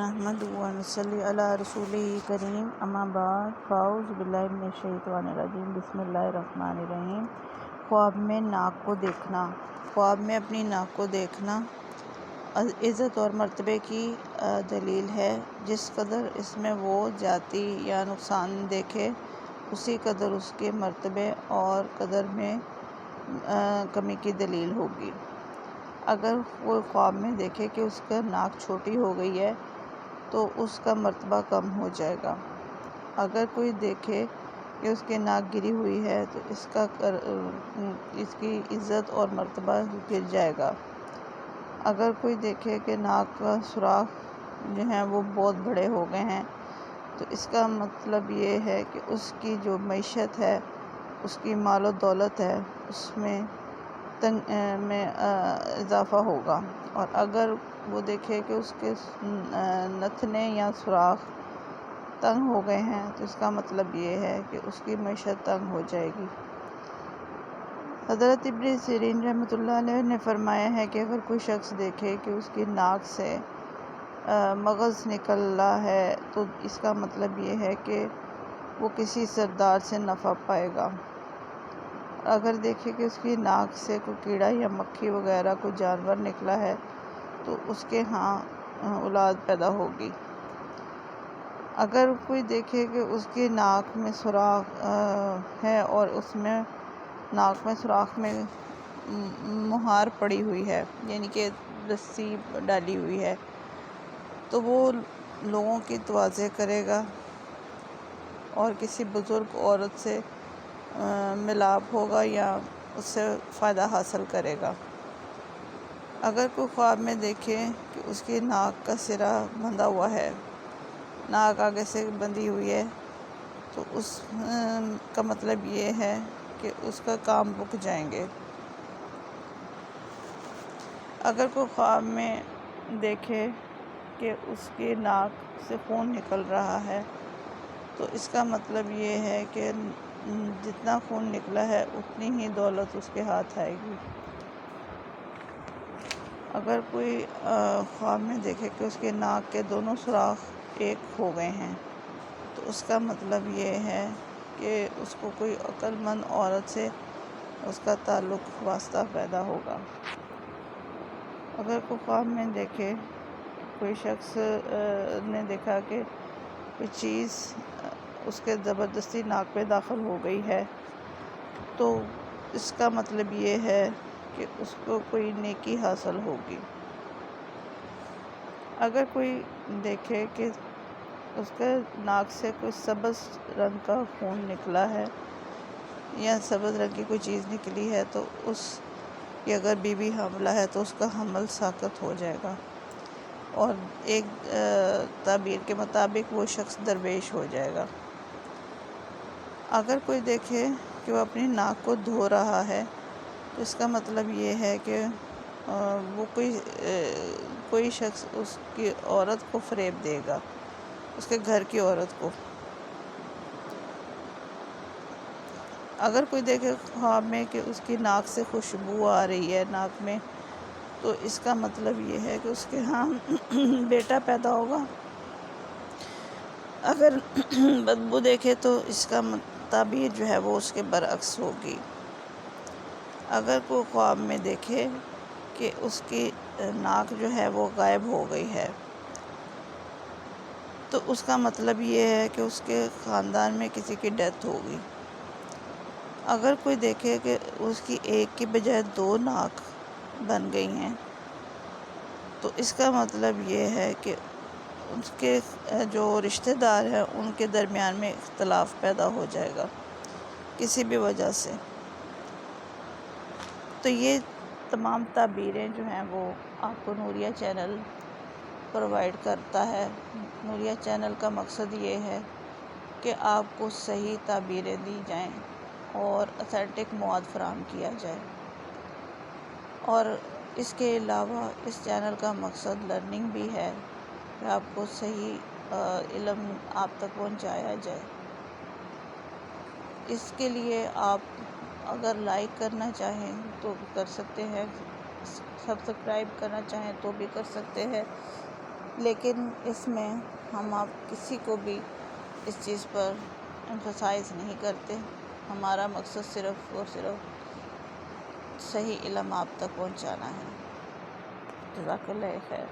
نحمدہ و نصلی علی رسولہ کریم اما بعد فاعوذ باللہ من الشیطان الرجیم بسم اللہ الرحمن الرحیم۔ خواب میں ناک کو دیکھنا۔ خواب میں اپنی ناک کو دیکھنا عزت اور مرتبے کی دلیل ہے۔ جس قدر اس میں وہ زیادتی یا نقصان دیکھے اسی قدر اس کے مرتبے اور قدر میں کمی کی دلیل ہوگی۔ اگر وہ خواب میں دیکھے کہ اس کا ناک چھوٹی ہو گئی ہے تو اس کا مرتبہ کم ہو جائے گا۔ اگر کوئی دیکھے کہ اس کی ناک گری ہوئی ہے تو اس کی عزت اور مرتبہ گر جائے گا۔ اگر کوئی دیکھے کہ ناک کا سوراخ جو ہیں وہ بہت بڑے ہو گئے ہیں تو اس کا مطلب یہ ہے کہ اس کی جو معیشت ہے، اس کی مال و دولت ہے، اس میں اضافہ ہوگا۔ اور اگر وہ دیکھے کہ اس کے نتنے یا سوراخ تنگ ہو گئے ہیں تو اس کا مطلب یہ ہے کہ اس کی معیشت تنگ ہو جائے گی۔ حضرت ابن سیرین رحمۃ اللہ علیہ نے فرمایا ہے کہ اگر کوئی شخص دیکھے کہ اس کی ناک سے مغز نکلا ہے تو اس کا مطلب یہ ہے کہ وہ کسی سردار سے نفع پائے گا۔ اگر دیکھے کہ اس کی ناک سے کوئی کیڑا یا مکھی وغیرہ کوئی جانور نکلا ہے تو اس کے ہاں اولاد پیدا ہوگی۔ اگر کوئی دیکھے کہ اس کی ناک میں سوراخ ہے اور اس میں ناک میں سوراخ میں مہار پڑی ہوئی ہے، یعنی کہ رسی ڈالی ہوئی ہے، تو وہ لوگوں کی تواضع کرے گا اور کسی بزرگ عورت سے ملاپ ہوگا یا اس سے فائدہ حاصل کرے گا۔ اگر کوئی خواب میں دیکھے کہ اس کی ناک کا سرا بندھا ہوا ہے، ناک آگے سے بندھی ہوئی ہے، تو اس کا مطلب یہ ہے کہ اس کا کام رک جائیں گے۔ اگر کوئی خواب میں دیکھے کہ اس کی ناک سے خون نکل رہا ہے تو اس کا مطلب یہ ہے کہ جتنا خون نکلا ہے اتنی ہی دولت اس کے ہاتھ آئے گی۔ اگر کوئی خواب میں دیکھے کہ اس کے ناک کے دونوں سوراخ ایک ہو گئے ہیں تو اس کا مطلب یہ ہے کہ اس کو کوئی عقل مند عورت سے اس کا تعلق واسطہ پیدا ہوگا۔ اگر کوئی خواب میں دیکھے، کوئی شخص نے دیکھا کہ کوئی چیز اس کے زبردستی ناک پہ داخل ہو گئی ہے تو اس کا مطلب یہ ہے کہ اس کو کوئی نیکی حاصل ہوگی۔ اگر کوئی دیکھے کہ اس کے ناک سے کوئی سبز رنگ کا خون نکلا ہے یا سبز رنگ کی کوئی چیز نکلی ہے تو اس کی اگر بیوی حاملہ ہے تو اس کا حمل ساقط ہو جائے گا، اور ایک تعبیر کے مطابق وہ شخص درویش ہو جائے گا۔ اگر کوئی دیکھے کہ وہ اپنی ناک کو دھو رہا ہے تو اس کا مطلب یہ ہے کہ وہ کوئی شخص اس کی عورت کو فریب دے گا، اس کے گھر کی عورت کو۔ اگر کوئی دیکھے خواب میں کہ اس کی ناک سے خوشبو آ رہی ہے ناک میں تو اس کا مطلب یہ ہے کہ اس کے ہاں بیٹا پیدا ہوگا۔ اگر بدبو دیکھے تو اس کا تعبیر جو ہے وہ اس کے برعکس ہوگی۔ اگر کوئی خواب میں دیکھے کہ اس کی ناک جو ہے وہ غائب ہو گئی ہے تو اس کا مطلب یہ ہے کہ اس کے خاندان میں کسی کی ڈیتھ ہوگی۔ اگر کوئی دیکھے کہ اس کی ایک کی بجائے 2 ناک بن گئی ہیں تو اس کا مطلب یہ ہے کہ اس کے جو رشتہ دار ہیں ان کے درمیان میں اختلاف پیدا ہو جائے گا کسی بھی وجہ سے۔ تو یہ تمام تعبیریں جو ہیں وہ آپ کو نوریہ چینل پرووائڈ کرتا ہے۔ نوریہ چینل کا مقصد یہ ہے کہ آپ کو صحیح تعبیریں دی جائیں اور اتھینٹک مواد فراہم کیا جائے، اور اس کے علاوہ اس چینل کا مقصد لرننگ بھی ہے کہ آپ کو صحیح علم آپ تک پہنچایا جائے۔ اس کے لیے آپ اگر لائک کرنا چاہیں تو کر سکتے ہیں، سبسکرائب کرنا چاہیں تو بھی کر سکتے ہیں، لیکن اس میں ہم آپ کسی کو بھی اس چیز پر ایمفسائز نہیں کرتے. ہمارا مقصد صرف اور صرف صحیح علم آپ تک پہنچانا ہے. جزاک اللہ خیر.